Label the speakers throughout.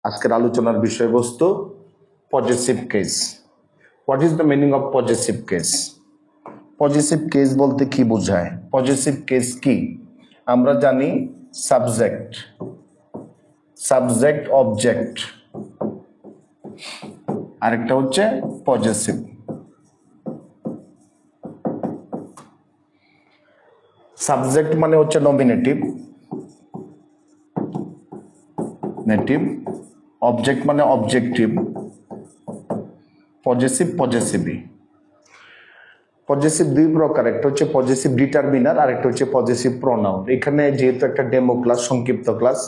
Speaker 1: আজকের আলোচনার বিষয়বস্তু positive case. What is the meaning of positive case? Positive case বলতে কি বোঝায়? পজিটিভ কেস কি? আমরা জানি সাবজেক্ট, সাবজেক্ট অবজেক্ট, আরেকটা হচ্ছে পজিটিভ। সাবজেক্ট মানে হচ্ছে নমিনেটিভ, নেটিভ, অবজেক্ট মানে অবজেক্টিভ, পজেসিভ পজেসিভি। পজেসিভ দুই প্রকার, একটা হচ্ছে পজেসিভ ডিটারমিনার আর একটা হচ্ছে পজেসিভ প্রোনাউন। এখানে যেহেতু একটা ডেমো ক্লাস, সংক্ষিপ্ত ক্লাস,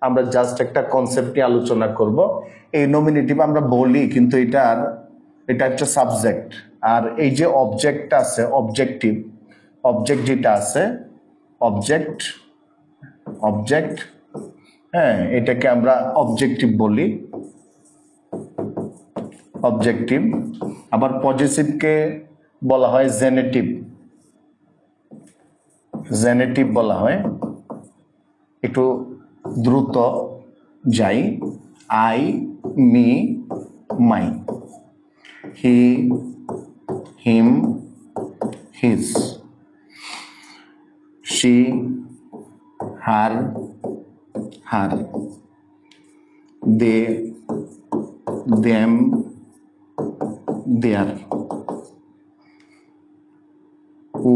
Speaker 1: আমরা জাস্ট একটা কনসেপ্ট নিয়ে আলোচনা করব। এই নমিনেটিভ আমরা বলি, কিন্তু এটা হচ্ছে সাবজেক্ট। আর এই যে অবজেক্টটা আছে, অবজেক্টিভ, অবজেক্ট যেটা আছে, অবজেক্ট, অবজেক্ট, হ্যাঁ, এটাকে আমরা অবজেক্টিভ বলি, অবজেক্টিভ। আবার পজিটিভকে বলা হয় জেনেটিভ, জেনেটিভ বলা হয়। একটু দ্রুত যাই। I, me, my, he, him, his, she, her, her, they, them, their,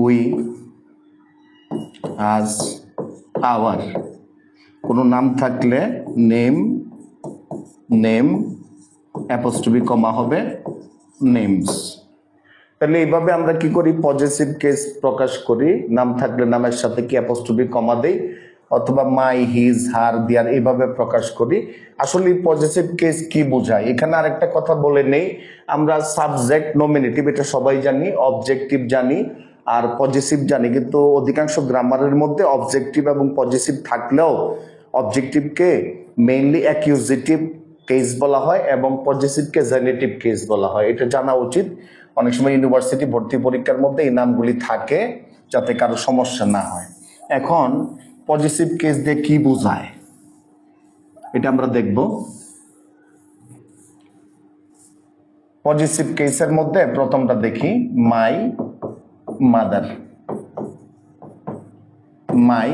Speaker 1: we, us, our. কোনো নাম থাকলে নেম, নেম, অ্যাপোস্ট্রফি কমা হবে নেমস। তাহলে এইভাবে আমরা কি করি? পজিটিভ কেস প্রকাশ করি। নাম থাকলে নামের সাথে কি অ্যাপোস্ট্রফি কমা দেই, অথবা মাই, হিজ, হার, দেয়ার, এইভাবে প্রকাশ করি। আসলে পজিটিভ কেস কি বোঝায়? এখানে আরেকটা কথা বলে নেই, আমরা সাবজেক্ট নমিনেটিভ এটা সবাই জানি, অবজেক্টিভ জানি আর পজিটিভ জানি, কিন্তু অধিকাংশ গ্রামারের মধ্যে অবজেক্টিভ এবং পজিটিভ থাকলেও অবজেক্টিভকে মেইনলি অ্যাকিউজেটিভ কেস বলা হয় এবং পজিটিভকে জেনেটিভ কেস বলা হয়। এটা জানা উচিত। অনেক সময় ইউনিভার্সিটি ভর্তি পরীক্ষার মধ্যে এই নামগুলি থাকে, যাতে কারো সমস্যা না হয়। এখন পজিটিভ কেস দিয়ে কি বোঝায় এটা আমরা দেখব। পজিটিভ কেসের মধ্যে প্রথমটা দেখি, my mother, my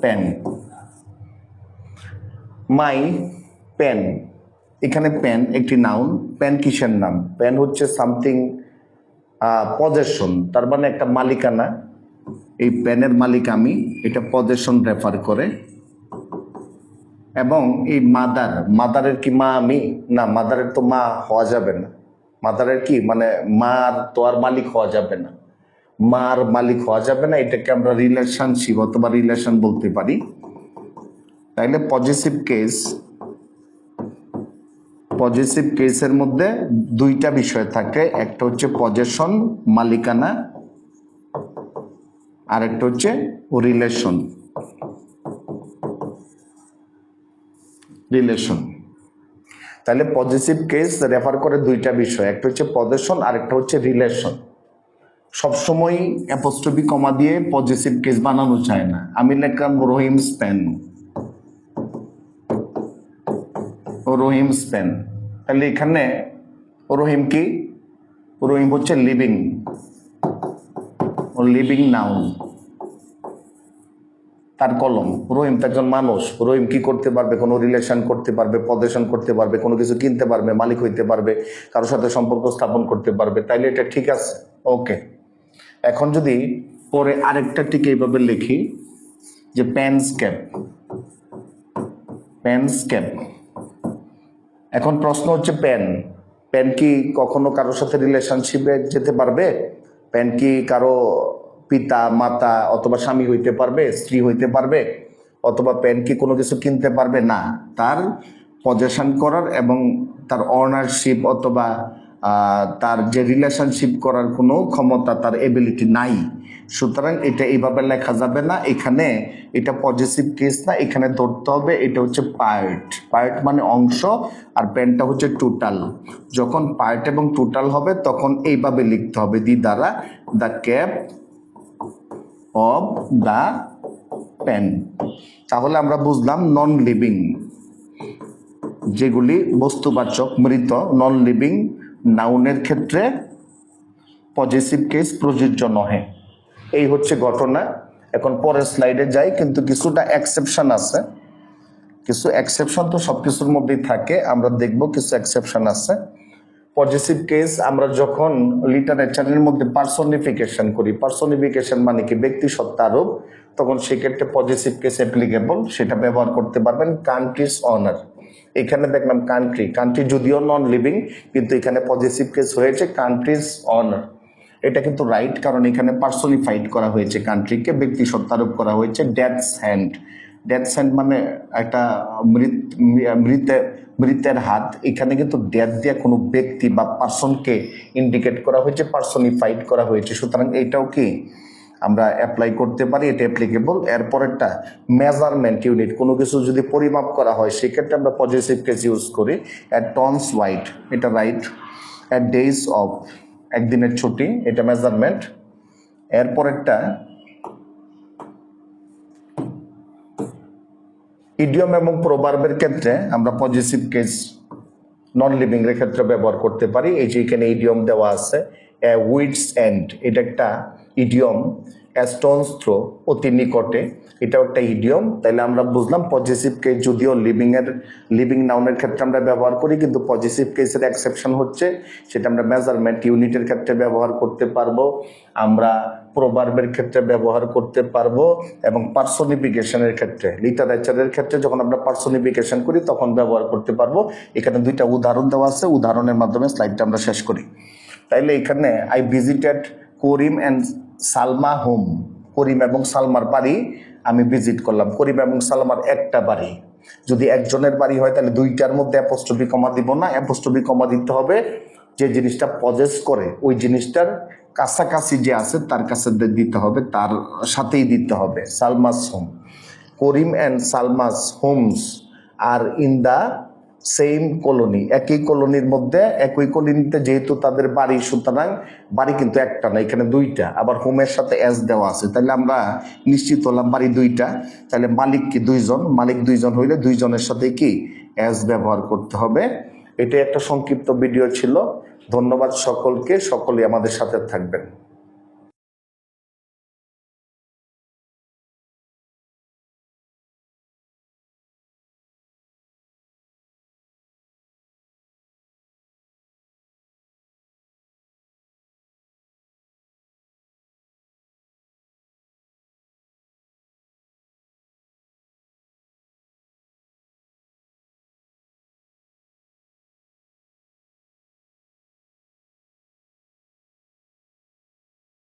Speaker 1: pen, my pen. এখানে পেন একটি নাউন। পেন কিসের নাম? পেন হচ্ছে সামথিং পজেশন, তার মানে একটা মালিকানা। এই পেনের মালিক আমি, এটা পজেশন রেফার করে। এবং এই মাদার, মাদারের কি মা আমি? না, মাদারের তো মা হওয়া যাবে না। মাদারের কি মানে মার তো আর মালিক হওয়া যাবে না, মার মালিক হওয়া যাবে না। এটাকে আমরা রিলেশনশিপ অথবা রিলেশন বলতে পারি। তাইলে পজিটিভ কেস, পজিটিভ কেসের মধ্যে দুইটা বিষয় থাকে, একটা হচ্ছে পজেশন মালিকানা, আর একটা হচ্ছে রিলেশন, রিলেশন। তাহলে পজিটিভ কেস রেফার করে দুইটা বিষয়, একটা হচ্ছে পজেশন আর একটা হচ্ছে রিলেশন। সবসময় অ্যাপোস্ট্রফি কমা দিয়ে পজিটিভ কেস বানানো চায় না। আমি লিখলাম রহিমস পেন, রহিমস পেন। তাহলে এখানে রহিম কি? রহিম হচ্ছে লিভিং, লিভিং নাউন। তার কলম, রহিম তো একজন মানুষ। রহিম কি করতে পারবে? কোনো রিলেশন করতে পারবে, পজিশন করতে পারবে, কোনো কিছু কিনতে পারবে, মালিক হইতে পারবে, কারোর সাথে সম্পর্ক স্থাপন করতে পারবে। তাইলে এটা ঠিক আছে, ওকে। এখন যদি পরে আরেকটা ঠিক এইভাবে লিখি যে প্যান্সক্যাপ, প্যান্সক্যাপ। এখন প্রশ্ন হচ্ছে পেন, পেন কি কখনো কারোর সাথে রিলেশনশিপে যেতে পারবে? পেন কি কারো পিতা, মাতা অথবা স্বামী হইতে পারবে, স্ত্রী হইতে পারবে? অথবা পেন কি কোনো কিছু কিনতে পারবে? না। তার পজেশন করার এবং তার অনারশিপ অথবা তার যে রিলেশনশিপ করার কোনো ক্ষমতা, তার এবিলিটি নাই। সুতরাং এটা এইভাবে লেখা যাবে না। এখানে এটা পজিটিভ কেস না, এখানে ধরতে হবে এটা হচ্ছে পার্ট। পার্ট মানে অংশ, আর পেনটা হচ্ছে টোটাল। যখন পার্ট এবং টোটাল হবে তখন এইভাবে লিখতে হবে, দি দ্বারা, the cap of the pen. তাহলে আমরা বুঝলাম নন লিভিং, যেগুলি বস্তুবাচক মৃত নন লিভিং নাউনের ক্ষেত্রে পজিটিভ কেস প্রযোজ্য নহে। এই হচ্ছে ঘটনা। এখন পরের স্লাইডে যাই, কিন্তু কিছুটা এক্সেপশন আছে। কিছু এক্সেপশন তো সব কিছুর মধ্যেই থাকে, আমরা দেখব কিছু এক্সেপশন আছে। পজিটিভ কেস আমরা যখন লিটারেচারের মধ্যে পার্সনিফিকেশন করি, পার্সনিফিকেশন মানে কি ব্যক্তি সত্তা আরোপ, তখন সেক্ষেত্রে পজিটিভ কেস অ্যাপ্লিকেবল, সেটা ব্যবহার করতে পারবেন। কান্ট্রিজ অনার, এখানে দেখলাম কান্ট্রি, কান্ট্রি যদিও নন লিভিং, কিন্তু এখানে পজিটিভ কেস হয়েছে কান্ট্রিজ অনার। এটা কিন্তু রাইট, কারণ এখানে পার্সনিফাইড করা হয়েছে কান্ট্রিকে, ব্যক্তি সত্তা আরোপ করা হয়েছে। ডেথস হ্যান্ড, ডেথস হ্যান্ড মানে একটা মৃতের হাত, এখানে কিন্তু ডেথ দিয়ে কোনো ব্যক্তি বা পার্সনকে ইন্ডিকেট করা হয়েছে, পার্সনিফাইড করা হয়েছে, সুতরাং এইটাও কি আমরা অ্যাপ্লাই করতে পারি, এটা অ্যাপ্লিকেবল। এরপরেরটা মেজারমেন্ট ইউনিট, কোনো কিছু যদি পরিমাপ করা হয় সেক্ষেত্রে আমরা পজিটিভ কেস ইউজ করি। অ্যাট টনস ওয়াইড, এটা রাইট। অ্যাট ডেজ অফ, একদিনের ছুটি, এটা মেজারমেন্ট। এরপরেরটা ইডিয়ম এবং প্রবার্বের ক্ষেত্রে আমরা পজিটিভ কেস নন লিভিং এর ক্ষেত্রে ব্যবহার করতে পারি। এই যে এখানে ইডিয়ম দেওয়া আছে, উইডস এন্ড, এটা একটা ইডিয়ম। স্টোনস থ্রো, অতি নিকটে, এটাও একটা ইডিয়ম। তাহলে আমরা বুঝলাম পজিটিভ কেস যদিও লিভিং নাউনের ক্ষেত্রে আমরা ব্যবহার করি, কিন্তু পজিটিভ কেসের এক্সেপশন হচ্ছে সেটা আমরা মেজারমেন্ট ইউনিটের ক্ষেত্রে ব্যবহার করতে পারবো, আমরা প্রবার্বের ক্ষেত্রে ব্যবহার করতে পারবো, এবং পার্সনিফিকেশনের ক্ষেত্রে, লিটারেচারের ক্ষেত্রে যখন আমরা পার্সনিফিকেশন করি তখন ব্যবহার করতে পারবো। এখানে দুইটা উদাহরণ দেওয়া আছে, উদাহরণের মাধ্যমে স্লাইডটা আমরা শেষ করি। তাইলে এখানে I visited Karim and Salma home, Karim এবং সালমার বাড়ি আমি ভিজিট করলাম। করিম এবং সালমার একটা বাড়ি, যদি একজনের বাড়ি হয় তাহলে দুইটার মধ্যে অ্যাপোস্ট্রফি কমা দিব না, অ্যাপোস্ট্রফি কমা দিতে হবে যে জিনিসটা পজেস করে ওই জিনিসটার কাছাকাছি যে আছে তার কাছে দিতে হবে, তার সাথেই দিতে হবে। Salma's home, Karim and Salma's homes are in the same colony, একই কলোনির মধ্যে, একই কলোনিতে যেহেতু তাদের বাড়ি, সুতরাং বাড়ি কিন্তু একটা না, এখানে দুইটা, আবার হোমের সাথে এস দেওয়া আছে, তাহলে আমরা নিশ্চিত হলাম বাড়ি দুইটা। তাহলে মালিক কি দুইজন, মালিক দুইজন হইলে দুইজনের সাথে কি এস ব্যবহার করতে হবে। এটাই একটা সংক্ষিপ্ত ভিডিও ছিল। ধন্যবাদ সকলকে, সকলেই আমাদের সাথে থাকবেন।